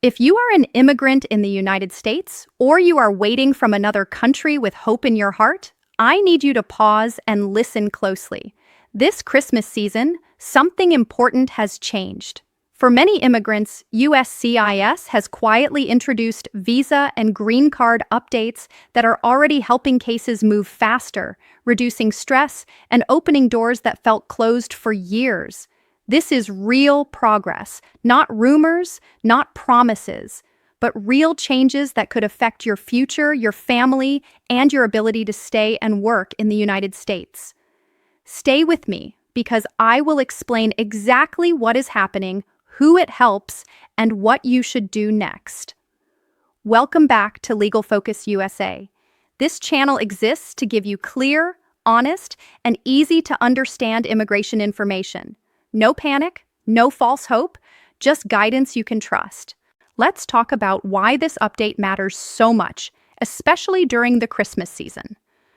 If you are an immigrant in the United States, or you are waiting from another country with hope in your heart, I need you to pause and listen closely. This Christmas season, something important has changed. For many immigrants, USCIS has quietly introduced visa and green card updates that are already helping cases move faster, reducing stress, and opening doors that felt closed for years. This is real progress, not rumors, not promises, but real changes that could affect your future, your family, and your ability to stay and work in the United States. Stay with me, because I will explain exactly what is happening, who it helps, and what you should do next. Welcome back to Legal Focus USA. This channel exists to give you clear, honest, and easy-to-understand immigration information. No panic, no false hope, just guidance you can trust. Let's talk about why this update matters so much, especially during the Christmas season.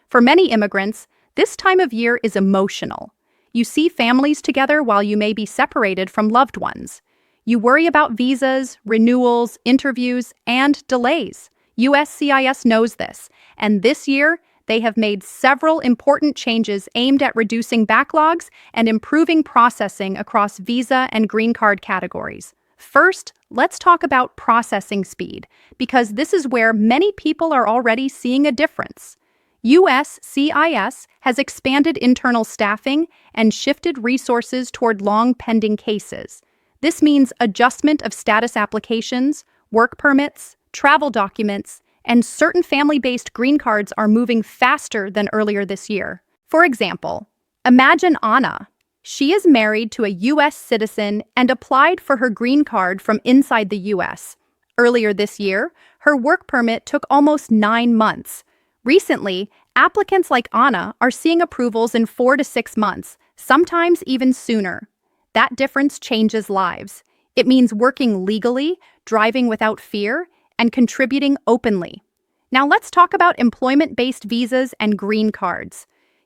For many immigrants, this time of year is emotional. You see families together while you may be separated from loved ones. You worry about visas, renewals, interviews, and delays. USCIS knows this, and this year, they have made several important changes aimed at reducing backlogs and improving processing across visa and green card categories. First, let's talk about processing speed, because this is where many people are already seeing a difference. USCIS has expanded internal staffing and shifted resources toward long-pending cases. This means adjustment of status applications, work permits, travel documents, and certain family-based green cards are moving faster than earlier this year. For example, imagine Anna. She is married to a U.S. citizen and applied for her green card from inside the U.S. Earlier this year, her work permit took almost 9 months. Recently, applicants like Anna are seeing approvals in 4 to 6 months, sometimes even sooner. That difference changes lives. It means working legally, driving without fear, and contributing openly. Now let's talk about employment-based visas and green cards.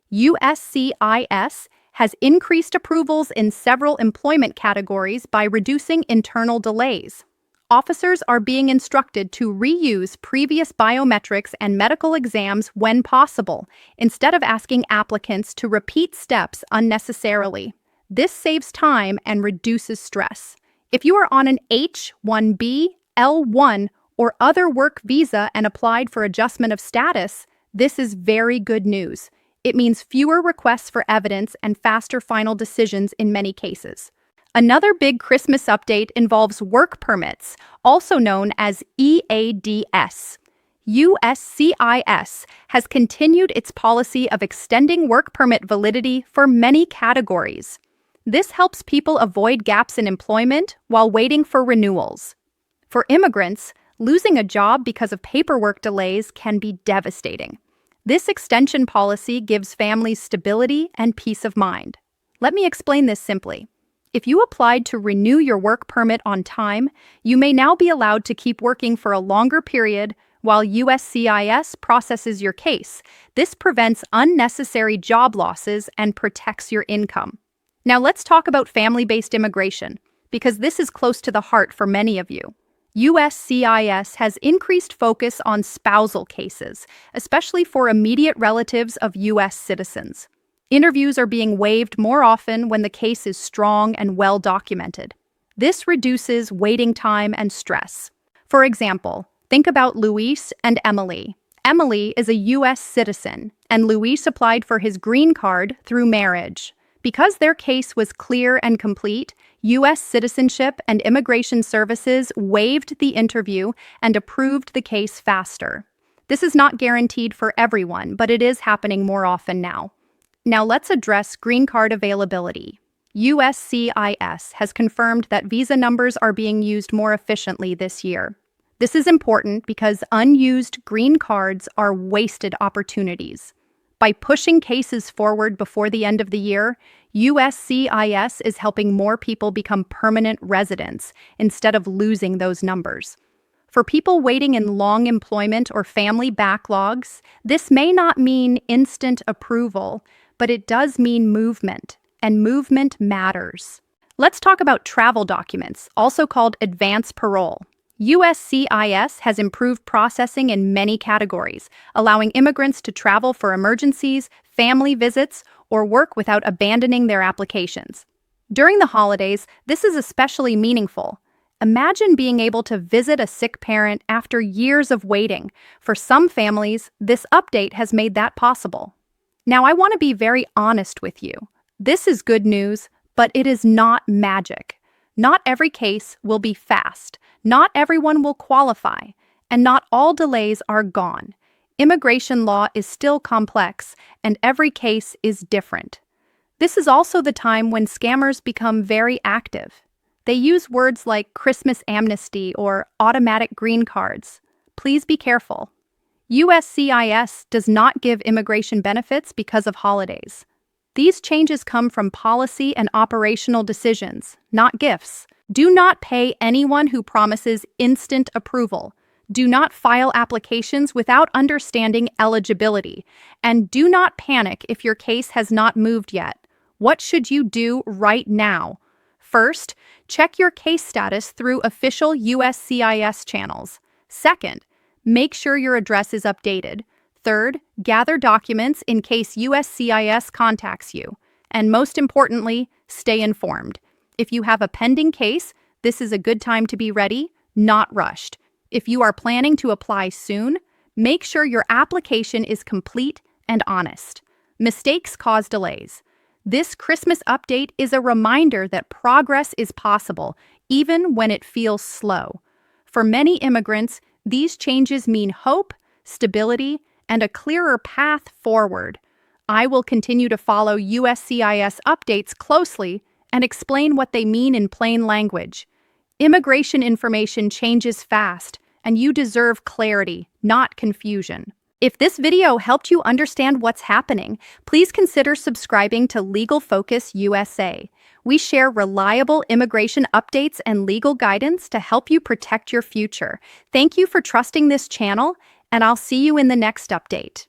USCIS has increased approvals in several employment categories by reducing internal delays. Officers are being instructed to reuse previous biometrics and medical exams when possible, instead of asking applicants to repeat steps unnecessarily. This saves time and reduces stress. If you are on an H-1B, L-1, or other work visa and applied for adjustment of status, this is very good news. It means fewer requests for evidence and faster final decisions in many cases. Another big Christmas update involves work permits, also known as EADS. USCIS has continued its policy of extending work permit validity for many categories. This helps people avoid gaps in employment while waiting for renewals. For immigrants, losing a job because of paperwork delays can be devastating. This extension policy gives families stability and peace of mind. Let me explain this simply. If you applied to renew your work permit on time, you may now be allowed to keep working for a longer period while USCIS processes your case. This prevents unnecessary job losses and protects your income. Now let's talk about family-based immigration, because this is close to the heart for many of you. USCIS has increased focus on spousal cases, especially for immediate relatives of U.S. citizens. Interviews are being waived more often when the case is strong and well documented. This reduces waiting time and stress. For example, think about Luis and Emily. Emily is a U.S. citizen, and Luis applied for his green card through marriage. Because their case was clear and complete, U.S. Citizenship and Immigration Services waived the interview and approved the case faster. This is not guaranteed for everyone, but it is happening more often now. Now let's address green card availability. USCIS has confirmed that visa numbers are being used more efficiently this year. This is important because unused green cards are wasted opportunities. By pushing cases forward before the end of the year, USCIS is helping more people become permanent residents instead of losing those numbers. For people waiting in long employment or family backlogs, this may not mean instant approval, but it does mean movement, and movement matters. Let's talk about travel documents, also called advance parole. USCIS has improved processing in many categories, allowing immigrants to travel for emergencies, family visits, or work without abandoning their applications. During the holidays, this is especially meaningful. Imagine being able to visit a sick parent after years of waiting. For some families, this update has made that possible. Now, I want to be very honest with you. This is good news, but it is not magic. Not every case will be fast, not everyone will qualify, and not all delays are gone. Immigration law is still complex, and every case is different. This is also the time when scammers become very active. They use words like Christmas amnesty or automatic green cards. Please be careful. USCIS does not give immigration benefits because of holidays. These changes come from policy and operational decisions, not gifts. Do not pay anyone who promises instant approval. Do not file applications without understanding eligibility. And do not panic if your case has not moved yet. What should you do right now? First, check your case status through official USCIS channels. Second, make sure your address is updated. Third, gather documents in case USCIS contacts you. And most importantly, stay informed. If you have a pending case, this is a good time to be ready, not rushed. If you are planning to apply soon, make sure your application is complete and honest. Mistakes cause delays. This Christmas update is a reminder that progress is possible, even when it feels slow. For many immigrants, these changes mean hope, stability, and a clearer path forward. I will continue to follow USCIS updates closely and explain what they mean in plain language. Immigration information changes fast, and you deserve clarity, not confusion. If this video helped you understand what's happening, please consider subscribing to Legal Focus USA. We share reliable immigration updates and legal guidance to help you protect your future. Thank you for trusting this channel, and I'll see you in the next update.